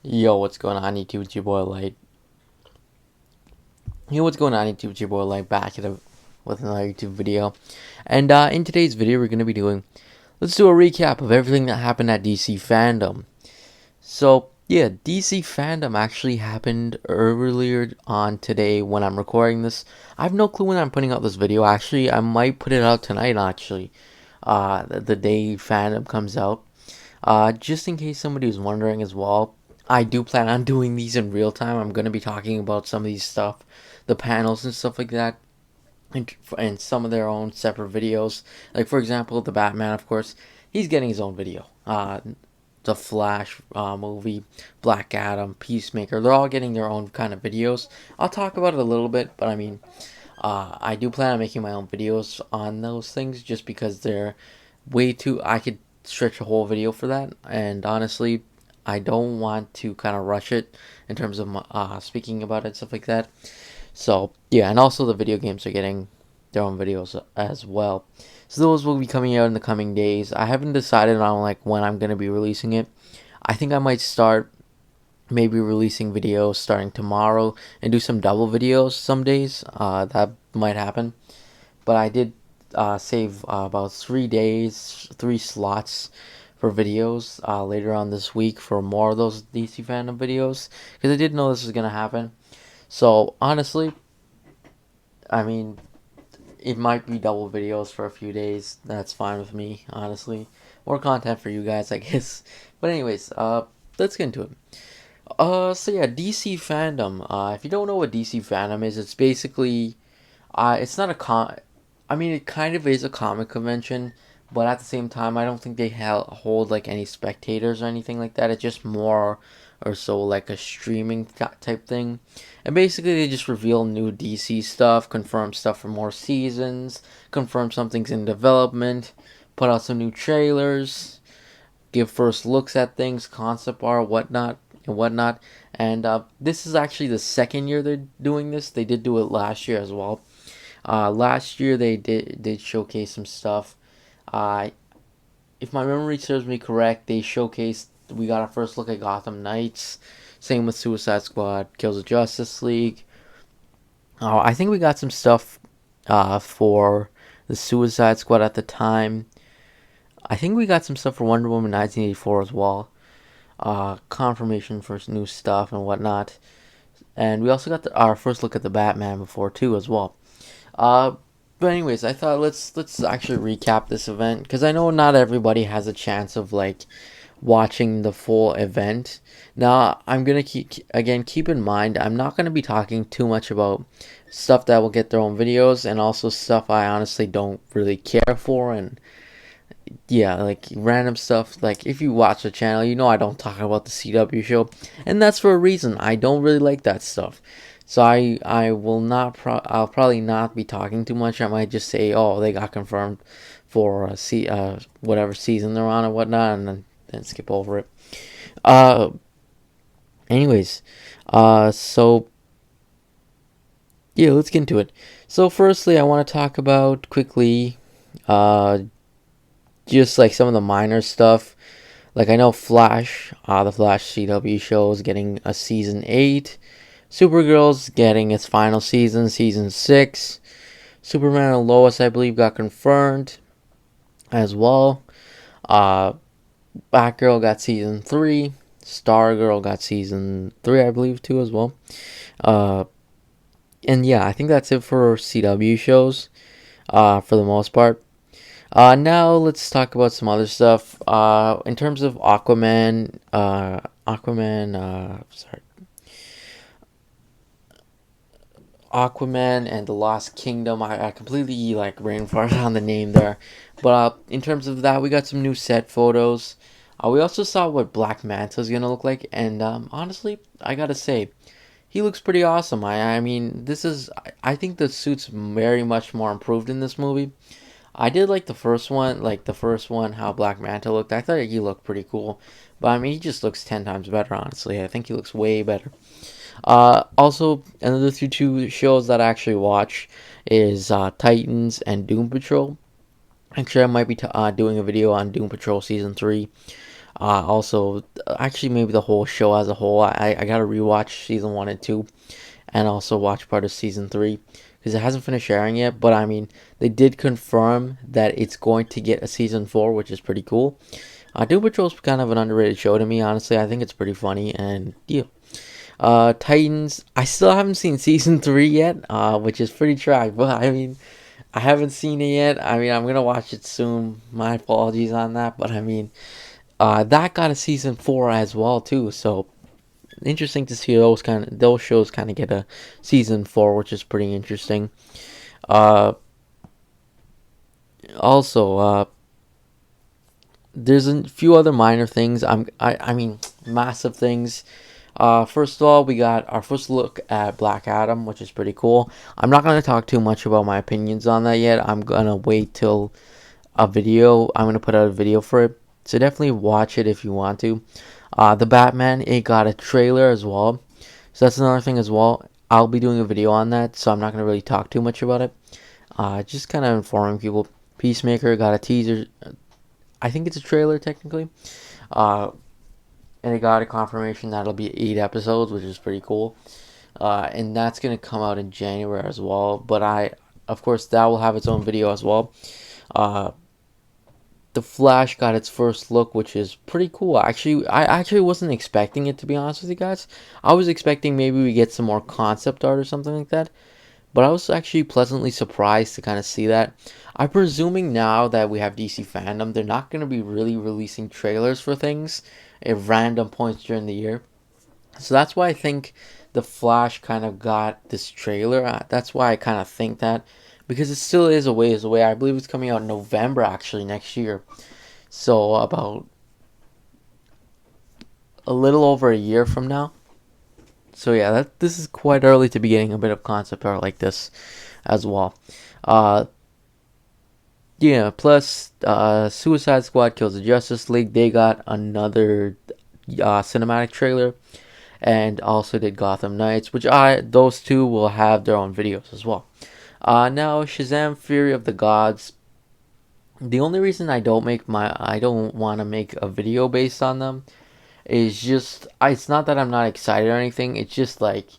Yo, what's going on YouTube? It's your boy Light. What's going on YouTube? It's your boy Light back with another YouTube video. And in today's video, we're going to be let's do a recap of everything that happened at DC Fandome. So, yeah, DC Fandome actually happened earlier on today when I'm recording this. I have no clue when I'm putting out this video. Actually, I might put it out tonight, actually. The day Fandome comes out. Just in case somebody was wondering as well, I do plan on doing these in real time. I'm going to be talking about some of these stuff, the panels and stuff like that, and some of their own separate videos. Like, for example, the Batman, of course, he's getting his own video. The Flash movie, Black Adam, Peacemaker, they're all getting their own kind of videos. I'll talk about it a little bit, but I mean, I do plan on making my own videos on those things just because they're way too. I could stretch a whole video for that, and honestly, I don't want to kind of rush it in terms of speaking about it, stuff like that. So yeah, and also the video games are getting their own videos as well. So those will be coming out in the coming days. I haven't decided on like when I'm gonna be releasing it. I think I might start maybe releasing videos starting tomorrow and do some double videos some days. That might happen. But I did save about 3 days, 3 slots for videos later on this week for more of those DC Fandom videos because I did know this was gonna happen. So honestly, I mean, it might be double videos for a few days. That's fine with me, honestly. More content for you guys, I guess. But anyways, let's get into it. So yeah, DC Fandom. If you don't know what DC Fandom is, it's basically, it's not a I mean, it kind of is a comic convention, but at the same time, I don't think they hold like any spectators or anything like that. It's just more or so like a streaming type thing. And basically, they just reveal new DC stuff, confirm stuff for more seasons, confirm something's in development, put out some new trailers, give first looks at things, concept art, whatnot. And this is actually the second year they're doing this. They did do it last year as well. Last year they did showcase some stuff. Uh, if my memory serves me correct, they showcased. We got a first look at Gotham Knights. Same with Suicide Squad, Kills the Justice League. I think we got some stuff for the Suicide Squad at the time. I think we got some stuff for Wonder Woman 1984 as well. Confirmation for new stuff and whatnot. And we also got our first look at the Batman before too as well. Uh, but anyways, I thought let's actually recap this event because I know not everybody has a chance of like watching the full event. Now, I'm gonna keep in mind I'm not gonna be talking too much about stuff that will get their own videos and also stuff I honestly don't really care for and yeah, like random stuff. Like if you watch the channel, you know I don't talk about the CW show, and that's for a reason. I don't really like that stuff. So I will not I'll probably not be talking too much. I might just say, oh, they got confirmed for whatever season they're on or whatnot, and then skip over it. Uh, anyways, so yeah, let's get into it. So firstly, I want to talk about quickly, just like some of the minor stuff. Like I know Flash, the Flash CW show is getting a season 8. Supergirl's getting its final season, season 6. Superman and Lois, I believe, got confirmed as well. Batgirl got season 3. Stargirl got season 3, I believe, too, as well. And yeah, I think that's it for CW shows, for the most part. Now let's talk about some other stuff. In terms of Aquaman, Aquaman and the Lost Kingdom. I completely like brain farted on the name there, but in terms of that, we got some new set photos. We also saw what Black Manta is gonna look like, and honestly, I gotta say, he looks pretty awesome. I mean, I think the suit's very much more improved in this movie. I did like the first one, how Black Manta looked. I thought he looked pretty cool, but I mean, he just looks 10 times better. Honestly, I think he looks way better. Also, another two shows that I actually watch is Titans and Doom Patrol. Actually, I might be doing a video on Doom Patrol Season 3. Also, actually, maybe the whole show as a whole. I gotta rewatch season 1 and 2, and also watch part of season 3 because it hasn't finished airing yet. But I mean, they did confirm that it's going to get a season 4, which is pretty cool. Doom Patrol's kind of an underrated show to me, honestly. I think it's pretty funny, and yeah. Titans, I still haven't seen season 3 yet, which is pretty trash, but I mean, I haven't seen it yet. I mean, I'm gonna watch it soon. My apologies on that, but I mean, that got a season 4 as well too. So interesting to see those shows kind of get a season 4, which is pretty interesting. Uh, also, there's a few other minor things. I mean, massive things. First of all, we got our first look at Black Adam, which is pretty cool. I'm not gonna talk too much about my opinions on that yet. I'm gonna wait till a video. I'm gonna put out a video for it, so definitely watch it if you want to. The Batman, it got a trailer as well, so that's another thing as well. I'll be doing a video on that, so I'm not gonna really talk too much about it. Just kind of informing people. Peacemaker got a teaser. I think it's a trailer technically. Uh, and it got a confirmation that it'll be 8 episodes, which is pretty cool. And that's gonna come out in January as well. But of course, that will have its own video as well. Uh, the Flash got its first look, which is pretty cool. I actually wasn't expecting it, to be honest with you guys. I was expecting maybe we get some more concept art or something like that. But I was actually pleasantly surprised to kind of see that. I'm presuming now that we have DC Fandom, they're not going to be really releasing trailers for things at random points during the year. So that's why I think the Flash kind of got this trailer. That's why I kind of think that. Because it still is a ways away. I believe it's coming out in November, actually, next year. So about a little over a year from now. So yeah, this is quite early to be getting a bit of concept art like this as well. Uh, yeah, plus Suicide Squad Kills the Justice League. They got another cinematic trailer, and also did Gotham Knights, which those two will have their own videos as well. Now Shazam Fury of the Gods. The only reason I don't want to make a video based on them is just it's not that I'm not excited or anything. It's just like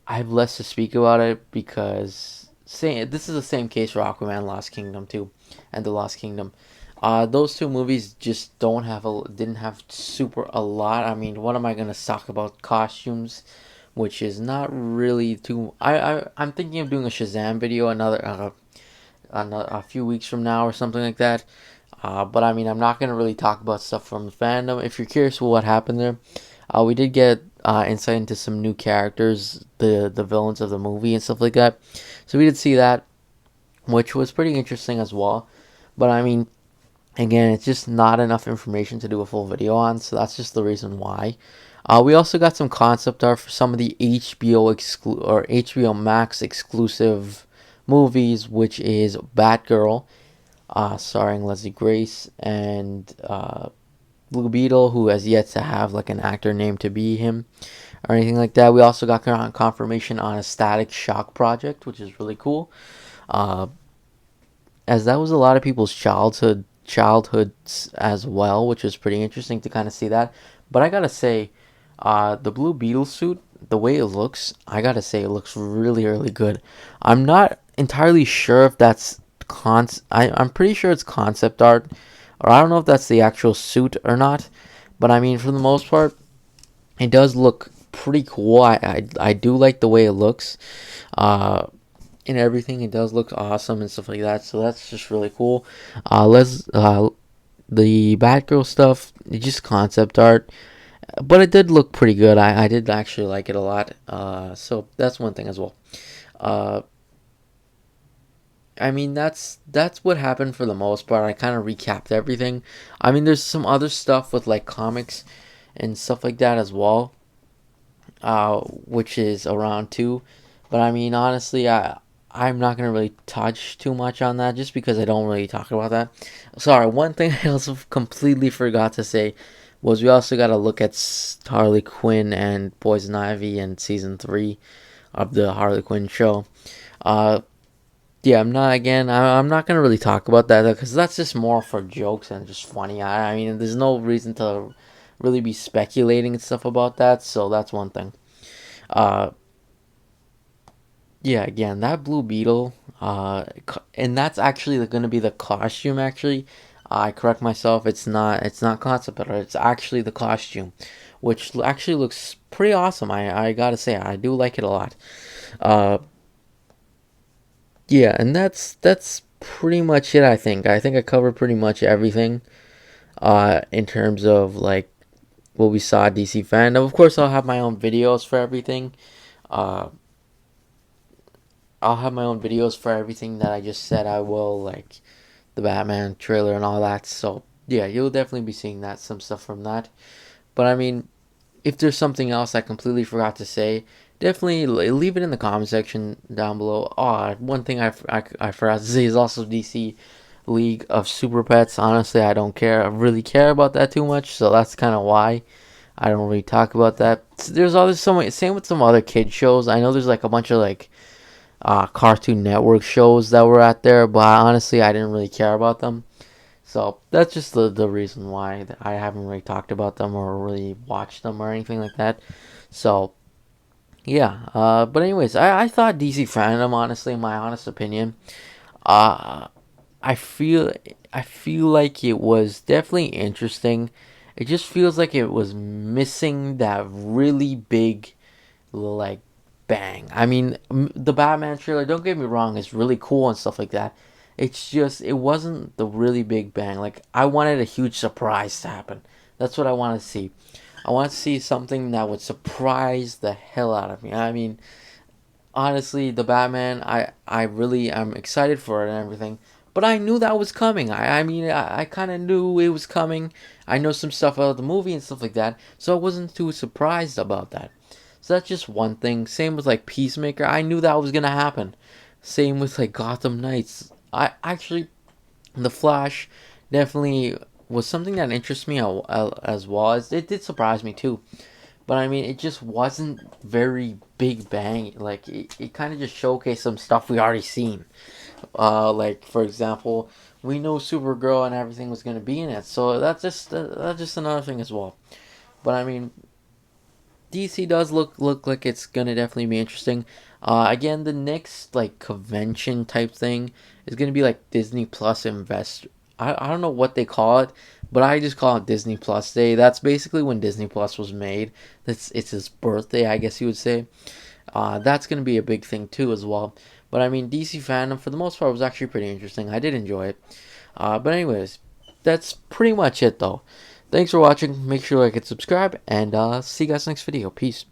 I have less to speak about it because this is the same case for Aquaman Lost Kingdom too, and The Lost Kingdom. Those two movies just didn't have super a lot. I mean, what am I gonna talk about? Costumes, which is not really too. I'm thinking of doing a Shazam video a few weeks from now or something like that. But I mean, I'm not gonna really talk about stuff from the fandom. If you're curious what happened there, we did get insight into some new characters, the villains of the movie and stuff like that. So we did see that, which was pretty interesting as well. But I mean, again, it's just not enough information to do a full video on, so that's just the reason why. We also got some concept art for some of the HBO Max exclusive movies, which is Batgirl, starring Leslie Grace and Blue Beetle, who has yet to have like an actor named to be him or anything like that. We also got confirmation on a Static Shock project, which is really cool, as that was a lot of people's childhoods as well, which was pretty interesting to kind of see that. But I gotta say, the Blue Beetle suit, the way it looks, I gotta say it looks really, really good. I'm not entirely sure if that's I'm pretty sure it's concept art, or I don't know if that's the actual suit or not. But I mean, for the most part, it does look pretty cool. I do like the way it looks. And everything, it does look awesome and stuff like that. So that's just really cool. The Batgirl stuff, it's just concept art, but it did look pretty good. I did actually like it a lot. So that's one thing as well. I mean, that's what happened for the most part. I kind of recapped everything. I mean, there's some other stuff with like comics and stuff like that as well, which is around too. But I mean, honestly, I'm not gonna really touch too much on that just because I don't really talk about that. Sorry, one thing I also completely forgot to say was we also got to look at Harley Quinn and Poison Ivy in season 3 of the Harley Quinn show. yeah, I'm not gonna really talk about that because that's just more for jokes and just funny. I mean, there's no reason to really be speculating and stuff about that. So that's one thing. Uh, yeah, again, that blue beetle, and that's actually gonna be the costume. Actually, I correct myself. It's not concept art. It's actually the costume, which actually looks pretty awesome. I gotta say, I do like it a lot. Uh, yeah, and that's pretty much it. I think I covered pretty much everything. In terms of like what we saw at DC Fandom. Of course, I'll have my own videos for everything. Uh, I'll have my own videos for everything that I just said I will, like the Batman trailer and all that. So yeah, you'll definitely be seeing that some stuff from that. But I mean, if there's something else I completely forgot to say, definitely leave it in the comment section down below. Oh, one thing I forgot to say is also DC League of Super Pets. Honestly, I don't care. I really care about that too much, so that's kind of why I don't really talk about that. There's other some same with some other kid shows. I know there's like a bunch of like Cartoon Network shows that were out there, but honestly, I didn't really care about them. So that's just the reason why I haven't really talked about them or really watched them or anything like that. So yeah, but anyways, I thought DC Fandom, honestly, in my honest opinion, uh, I feel I feel like it was definitely interesting. It just feels like it was missing that really big like bang. I mean, the Batman trailer, don't get me wrong, is really cool and stuff like that. It's just it wasn't the really big bang. Like I wanted a huge surprise to happen. That's what I want to see. I want to see something that would surprise the hell out of me. I mean, honestly, the Batman, I really am excited for it and everything. But I knew that was coming. I mean, I kind of knew it was coming. I know some stuff about the movie and stuff like that, so I wasn't too surprised about that. So that's just one thing. Same with like Peacemaker. I knew that was gonna happen. Same with like Gotham Knights. I actually, the Flash definitely was something that interests me as well. It did surprise me too. But I mean, it just wasn't very big bang. Like it kind of just showcased some stuff we already seen. Like for example, we know Supergirl and everything was gonna be in it, so that's just another thing as well. But I mean, DC does look like it's gonna definitely be interesting. Again, the next like convention type thing is gonna be like Disney Plus Invest. I don't know what they call it, but I just call it Disney Plus Day. That's basically when Disney Plus was made. It's his birthday, I guess you would say. That's gonna be a big thing too as well. But I mean, DC Fandom for the most part was actually pretty interesting. I did enjoy it. But anyways, that's pretty much it though. Thanks for watching. Make sure to like and subscribe, and see you guys next video. Peace.